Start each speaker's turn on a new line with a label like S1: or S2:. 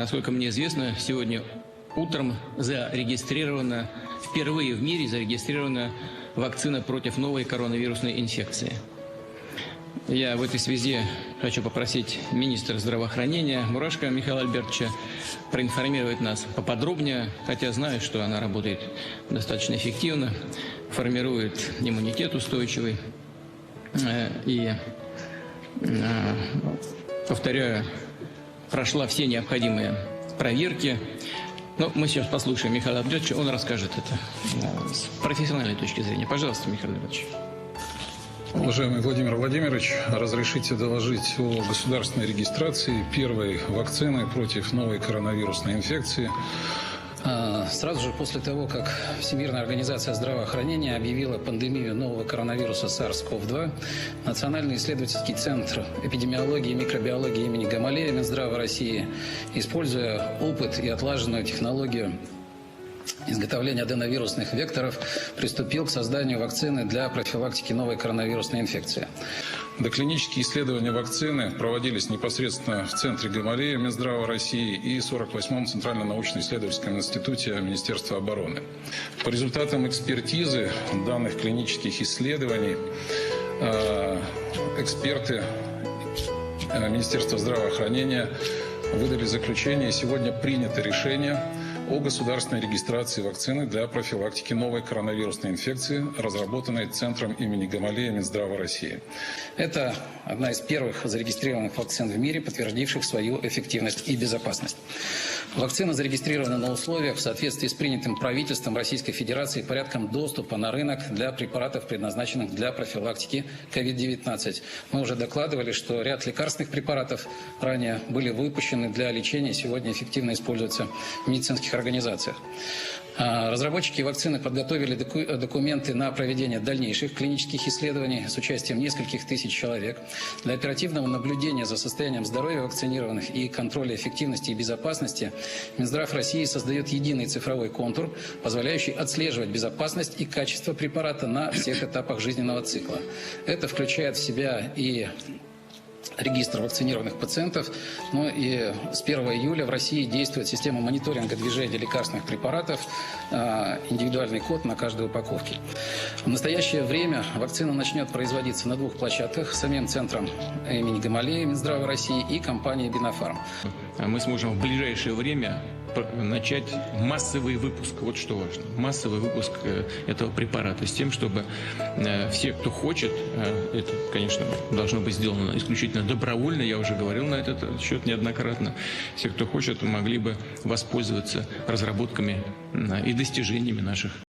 S1: Насколько мне известно, сегодня утром впервые в мире зарегистрирована вакцина против новой коронавирусной инфекции. Я в этой связи хочу попросить министра здравоохранения Мурашко Михаила Альбертовича проинформировать нас поподробнее, хотя знаю, что она работает достаточно эффективно, формирует иммунитет устойчивый и, повторяю, прошла все необходимые проверки. Но мы сейчас послушаем Михаила Альбертовича, он расскажет это с профессиональной точки зрения. Пожалуйста, Михаил Альбертович.
S2: Уважаемый Владимир Владимирович, разрешите доложить о государственной регистрации первой вакцины против новой коронавирусной инфекции.
S3: Сразу же после того, как Всемирная организация здравоохранения объявила пандемию нового коронавируса SARS-CoV-2, Национальный исследовательский центр эпидемиологии и микробиологии имени Гамалея Минздрава России, используя опыт и отлаженную технологию изготовления аденовирусных векторов, приступил к созданию вакцины для профилактики новой коронавирусной инфекции.
S2: Доклинические исследования вакцины проводились непосредственно в Центре Гамалея Минздрава России и 48-м Центральном научно-исследовательском институте Министерства обороны. По результатам экспертизы данных клинических исследований эксперты Министерства здравоохранения выдали заключение, и сегодня принято решение о государственной регистрации вакцины для профилактики новой коронавирусной инфекции, разработанной Центром имени Гамалея Минздрава России.
S3: Это одна из первых зарегистрированных вакцин в мире, подтвердивших свою эффективность и безопасность. Вакцина зарегистрирована на условиях в соответствии с принятым правительством Российской Федерации порядком доступа на рынок для препаратов, предназначенных для профилактики COVID-19. Мы уже докладывали, что ряд лекарственных препаратов ранее были выпущены для лечения, сегодня эффективно используются в медицинских организациях. Разработчики вакцины подготовили документы на проведение дальнейших клинических исследований с участием нескольких тысяч человек. Для оперативного наблюдения за состоянием здоровья вакцинированных и контроля эффективности и безопасности Минздрав России создает единый цифровой контур, позволяющий отслеживать безопасность и качество препарата на всех этапах жизненного цикла. Это включает в себя и регистр вакцинированных пациентов, но и с 1 июля в России действует система мониторинга движения лекарственных препаратов, индивидуальный код на каждой упаковке. В настоящее время вакцина начнет производиться на 2 площадках: самим Центром имени Гамалея Минздрава России и компанией Бинофарм.
S1: Мы сможем в ближайшее время начать массовый выпуск, вот что важно, массовый выпуск этого препарата, с тем, чтобы все, кто хочет, это, конечно, должно быть сделано исключительно добровольно, я уже говорил на этот счет неоднократно, все, кто хочет, могли бы воспользоваться разработками и достижениями наших